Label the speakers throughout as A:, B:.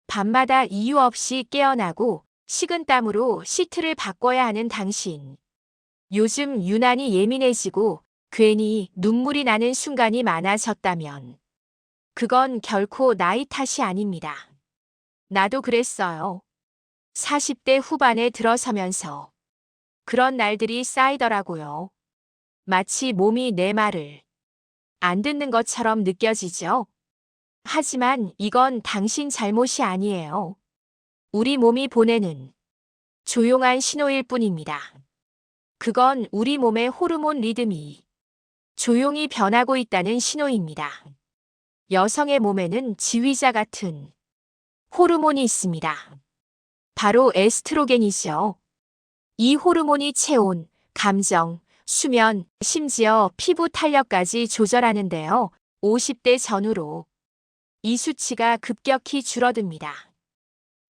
A: 밤마다 이유 없이 깨어나고 식은땀으로 시트를 바꿔야 하는 당신. 요즘 유난히 예민해지고 괜히 눈물이 나는 순간이 많아졌다면 그건 결코 나이 탓이 아닙니다. 나도 그랬어요. 40대 후반에 들어서면서 그런 날들이 쌓이더라고요. 마치 몸이 내 말을 안 듣는 것처럼 느껴지죠? 하지만 이건 당신 잘못이 아니에요. 우리 몸이 보내는 조용한 신호일 뿐입니다. 그건 우리 몸의 호르몬 리듬이 조용히 변하고 있다는 신호입니다. 여성의 몸에는 지휘자 같은 호르몬이 있습니다. 바로 에스트로겐이죠. 이 호르몬이 체온, 감정, 수면, 심지어 피부 탄력까지 조절하는데요. 50대 전후로 이 수치가 급격히 줄어듭니다.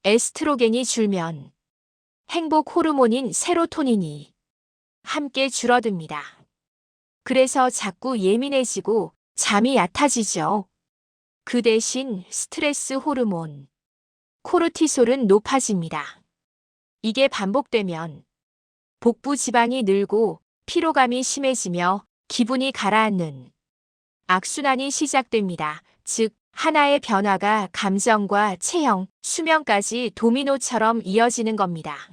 A: 에스트로겐이 줄면 행복 호르몬인 세로토닌이 함께 줄어듭니다. 그래서 자꾸 예민해지고 잠이 얕아지죠. 그 대신 스트레스 호르몬, 코르티솔은 높아집니다. 이게 반복되면 복부 지방이 늘고 피로감이 심해지며 기분이 가라앉는 악순환이 시작됩니다. 즉, 하나의 변화가 감정과 체형, 수면까지 도미노처럼 이어지는 겁니다.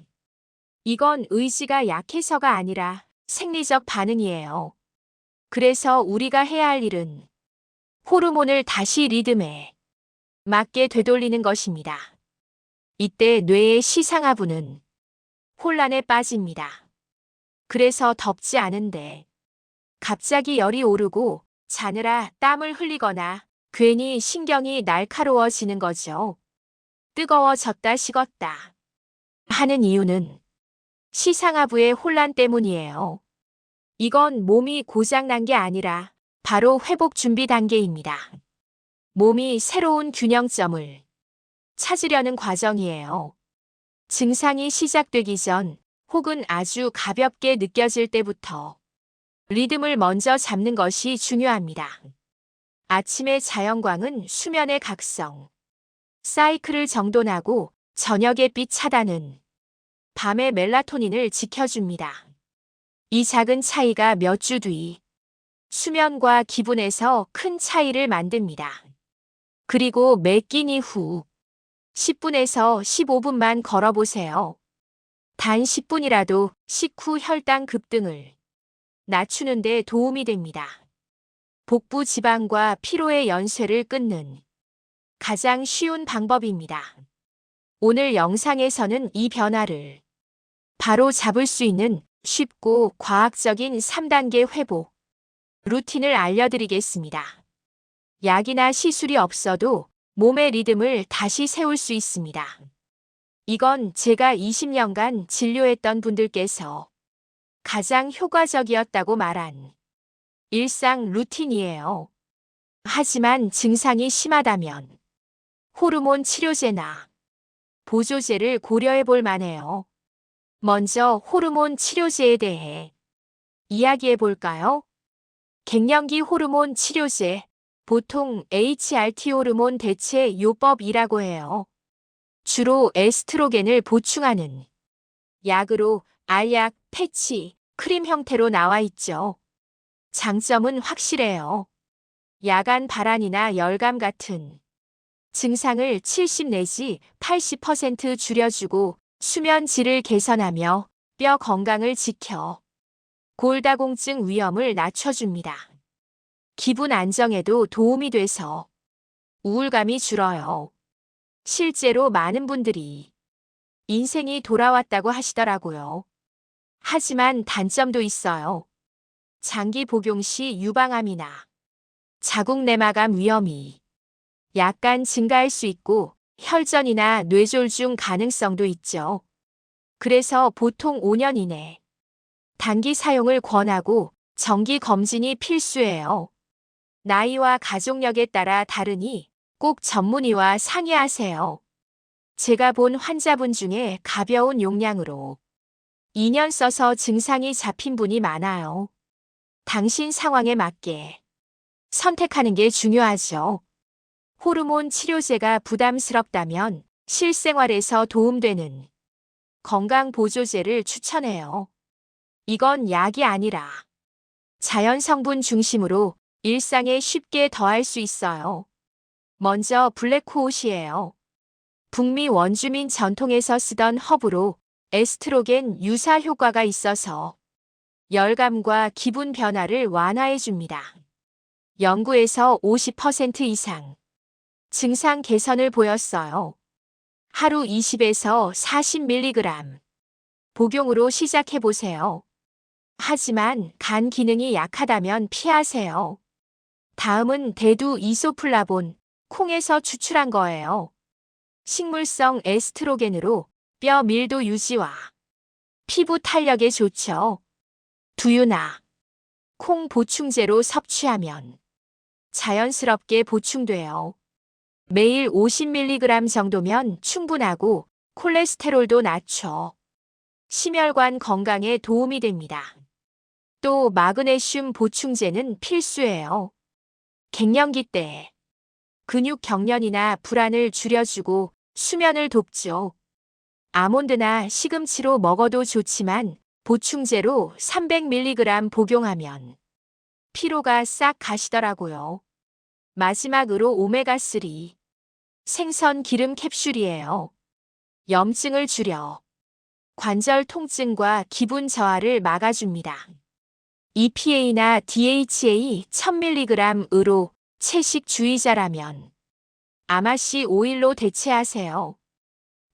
A: 이건 의지가 약해서가 아니라 생리적 반응이에요. 그래서 우리가 해야 할 일은 호르몬을 다시 리듬에 맞게 되돌리는 것입니다. 이때 뇌의 시상하부는 혼란에 빠집니다. 그래서 덥지 않은데 갑자기 열이 오르고 자느라 땀을 흘리거나 괜히 신경이 날카로워지는 거죠. 뜨거워졌다 식었다 하는 이유는 시상하부의 혼란 때문이에요. 이건 몸이 고장난 게 아니라 바로 회복 준비 단계입니다. 몸이 새로운 균형점을 찾으려는 과정이에요. 증상이 시작되기 전 혹은 아주 가볍게 느껴질 때부터 리듬을 먼저 잡는 것이 중요합니다. 아침의 자연광은 수면의 각성, 사이클을 정돈하고 저녁의 빛 차단은 밤의 멜라토닌을 지켜줍니다. 이 작은 차이가 몇 주 뒤 수면과 기분에서 큰 차이를 만듭니다. 그리고 매 끼니 이후 10분에서 15분만 걸어보세요. 단 10분이라도 식후 혈당 급등을 낮추는 데 도움이 됩니다. 복부 지방과 피로의 연쇄를 끊는 가장 쉬운 방법입니다. 오늘 영상에서는 이 변화를 바로 잡을 수 있는 쉽고 과학적인 3단계 회복 루틴을 알려드리겠습니다. 약이나 시술이 없어도 몸의 리듬을 다시 세울 수 있습니다. 이건 제가 20년간 진료했던 분들께서 가장 효과적이었다고 말한 일상 루틴이에요. 하지만 증상이 심하다면 호르몬 치료제나 보조제를 고려해 볼 만해요. 먼저 호르몬 치료제에 대해 이야기해 볼까요? 갱년기 호르몬 치료제, 보통 HRT 호르몬 대체 요법이라고 해요. 주로 에스트로겐을 보충하는 약으로 알약, 패치, 크림 형태로 나와 있죠. 장점은 확실해요. 야간 발한이나 열감 같은 증상을 70 내지 80% 줄여주고 수면 질을 개선하며 뼈 건강을 지켜 골다공증 위험을 낮춰줍니다. 기분 안정에도 도움이 돼서 우울감이 줄어요. 실제로 많은 분들이 인생이 돌아왔다고 하시더라고요. 하지만 단점도 있어요. 장기 복용 시 유방암이나 자궁 내막암 위험이 약간 증가할 수 있고 혈전이나 뇌졸중 가능성도 있죠. 그래서 보통 5년 이내 단기 사용을 권하고 정기 검진이 필수예요. 나이와 가족력에 따라 다르니 꼭 전문의와 상의하세요. 제가 본 환자분 중에 가벼운 용량으로 2년 써서 증상이 잡힌 분이 많아요. 당신 상황에 맞게 선택하는 게 중요하죠. 호르몬 치료제가 부담스럽다면 실생활에서 도움되는 건강보조제를 추천해요. 이건 약이 아니라 자연 성분 중심으로 일상에 쉽게 더할 수 있어요. 먼저 블랙호옷이에요. 북미 원주민 전통에서 쓰던 허브로 에스트로겐 유사 효과가 있어서 열감과 기분 변화를 완화해 줍니다. 연구에서 50% 이상 증상 개선을 보였어요. 하루 20에서 40mg 복용으로 시작해 보세요. 하지만 간 기능이 약하다면 피하세요. 다음은 대두 이소플라본, 콩에서 추출한 거예요. 식물성 에스트로겐으로 뼈 밀도 유지와 피부 탄력에 좋죠. 두유나 콩 보충제로 섭취하면 자연스럽게 보충돼요. 매일 50mg 정도면 충분하고 콜레스테롤도 낮춰 심혈관 건강에 도움이 됩니다. 또 마그네슘 보충제는 필수예요. 갱년기 때 근육 경련이나 불안을 줄여주고 수면을 돕죠. 아몬드나 시금치로 먹어도 좋지만 보충제로 300mg 복용하면 피로가 싹 가시더라고요. 마지막으로 오메가3 생선 기름 캡슐이에요. 염증을 줄여 관절 통증과 기분 저하를 막아줍니다. EPA나 DHA 1000mg으로 채식주의자라면 아마씨 오일로 대체하세요.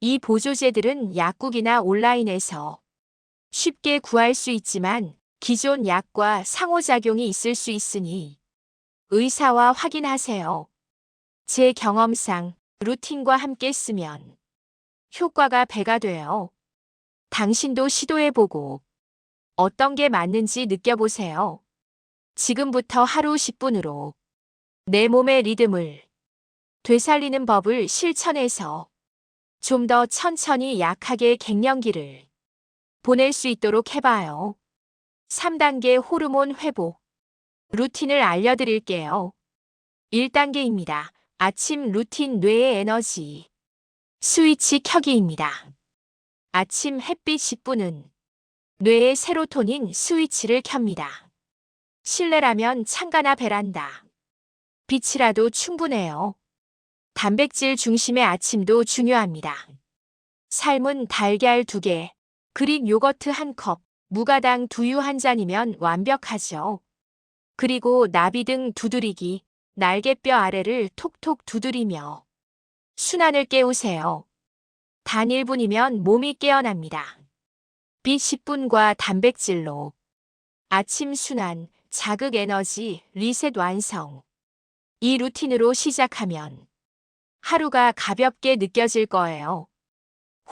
A: 이 보조제들은 약국이나 온라인에서 쉽게 구할 수 있지만 기존 약과 상호작용이 있을 수 있으니 의사와 확인하세요. 제 경험상 루틴과 함께 쓰면 효과가 배가 돼요. 당신도 시도해보고 어떤 게 맞는지 느껴보세요. 지금부터 하루 10분으로 내 몸의 리듬을 되살리는 법을 실천해서 좀 더 천천히 약하게 갱년기를 보낼 수 있도록 해봐요. 3단계 호르몬 회복 루틴을 알려드릴게요. 1단계입니다. 아침 루틴 뇌의 에너지 스위치 켜기입니다. 아침 햇빛 10분은 뇌의 세로토닌 스위치를 켭니다. 실내라면 창가나 베란다. 빛이라도 충분해요. 단백질 중심의 아침도 중요합니다. 삶은 달걀 2개, 그릭 요거트 1컵, 무가당 두유 1잔이면 완벽하죠. 그리고 나비 등 두드리기, 날개뼈 아래를 톡톡 두드리며 순환을 깨우세요. 단 1분이면 몸이 깨어납니다. 빛 10분과 단백질로 아침 순환, 자극 에너지, 리셋 완성. 이 루틴으로 시작하면 하루가 가볍게 느껴질 거예요.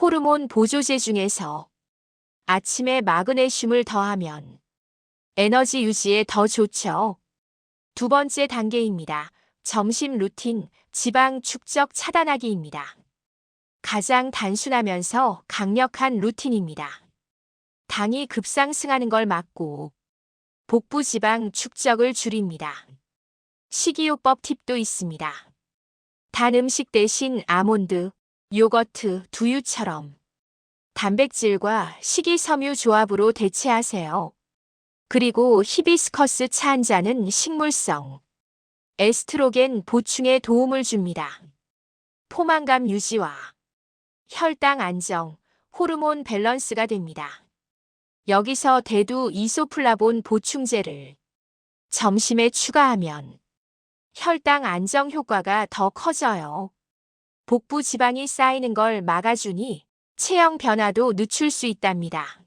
A: 호르몬 보조제 중에서 아침에 마그네슘을 더하면 에너지 유지에 더 좋죠. 2번째 단계입니다. 점심 루틴, 지방 축적 차단하기입니다. 가장 단순하면서 강력한 루틴입니다. 당이 급상승하는 걸 막고 복부 지방 축적을 줄입니다. 식이요법 팁도 있습니다. 단 음식 대신 아몬드, 요거트, 두유처럼 단백질과 식이섬유 조합으로 대체하세요. 그리고 히비스커스 차 한 잔은 식물성 에스트로겐 보충에 도움을 줍니다. 포만감 유지와 혈당 안정, 호르몬 밸런스가 됩니다. 여기서 대두 이소플라본 보충제를 점심에 추가하면 혈당 안정 효과가 더 커져요. 복부 지방이 쌓이는 걸 막아주니 체형 변화도 늦출 수 있답니다.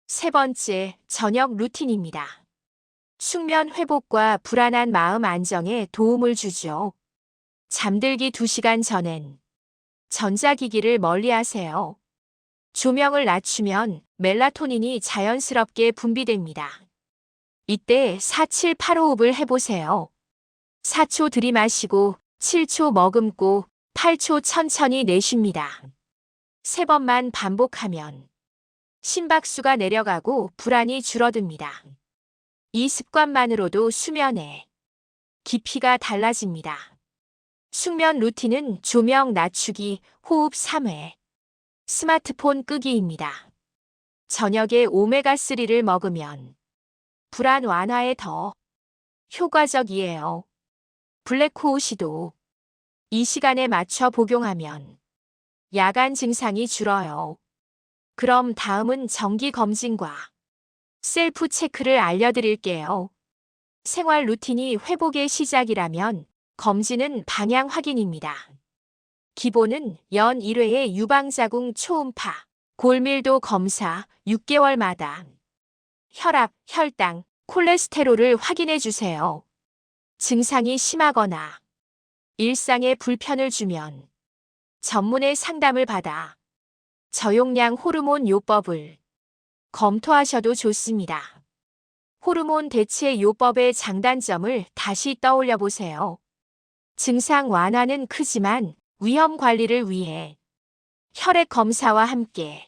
A: 3번째, 저녁 루틴입니다. 숙면 회복과 불안한 마음 안정에 도움을 주죠. 잠들기 2시간 전엔 전자기기를 멀리하세요. 조명을 낮추면 멜라토닌이 자연스럽게 분비됩니다. 이때 4-7-8호흡을 해보세요. 4초 들이마시고 7초 머금고 8초 천천히 내쉽니다. 3번만 반복하면 심박수가 내려가고 불안이 줄어듭니다. 이 습관만으로도 수면의 깊이가 달라집니다. 숙면 루틴은 조명 낮추기, 호흡 3회, 스마트폰 끄기입니다. 저녁에 오메가3를 먹으면 불안 완화에 더 효과적이에요. 블랙호우 시도. 이 시간에 맞춰 복용하면 야간 증상이 줄어요. 그럼 다음은 정기 검진과 셀프 체크를 알려드릴게요. 생활 루틴이 회복의 시작이라면 검진은 방향 확인입니다. 기본은 연 1회의 유방자궁 초음파, 골밀도 검사 6개월마다 혈압, 혈당, 콜레스테롤을 확인해 주세요. 증상이 심하거나 일상에 불편을 주면 전문의 상담을 받아 저용량 호르몬 요법을 검토하셔도 좋습니다. 호르몬 대체 요법의 장단점을 다시 떠올려 보세요. 증상 완화는 크지만 위험 관리를 위해 혈액 검사와 함께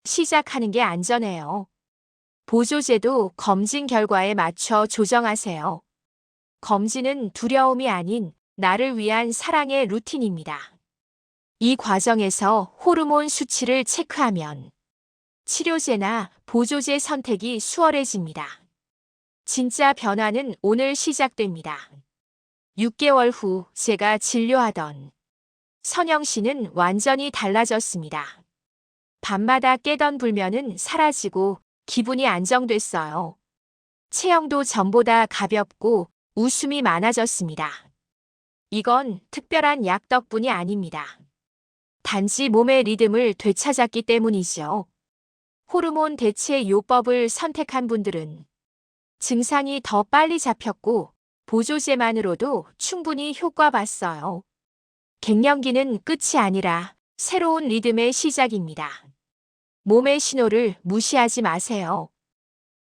A: 시작하는 게 안전해요. 보조제도 검진 결과에 맞춰 조정하세요. 검진은 두려움이 아닌 나를 위한 사랑의 루틴입니다. 이 과정에서 호르몬 수치를 체크하면 치료제나 보조제 선택이 수월해집니다. 진짜 변화는 오늘 시작됩니다. 6개월 후 제가 진료하던 선영 씨는 완전히 달라졌습니다. 밤마다 깨던 불면은 사라지고 기분이 안정됐어요. 체형도 전보다 가볍고 웃음이 많아졌습니다. 이건 특별한 약 덕분이 아닙니다. 단지 몸의 리듬을 되찾았기 때문이죠. 호르몬 대체 요법을 선택한 분들은 증상이 더 빨리 잡혔고 보조제만으로도 충분히 효과 봤어요. 갱년기는 끝이 아니라 새로운 리듬의 시작입니다. 몸의 신호를 무시하지 마세요.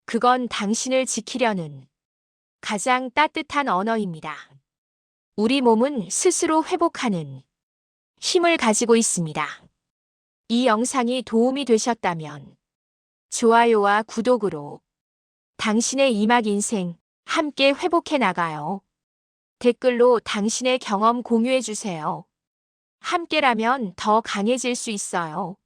A: 그건 당신을 지키려는 가장 따뜻한 언어입니다. 우리 몸은 스스로 회복하는 힘을 가지고 있습니다. 이 영상이 도움이 되셨다면 좋아요와 구독으로 당신의 이막 인생 함께 회복해 나가요. 댓글로 당신의 경험 공유해 주세요. 함께라면 더 강해질 수 있어요.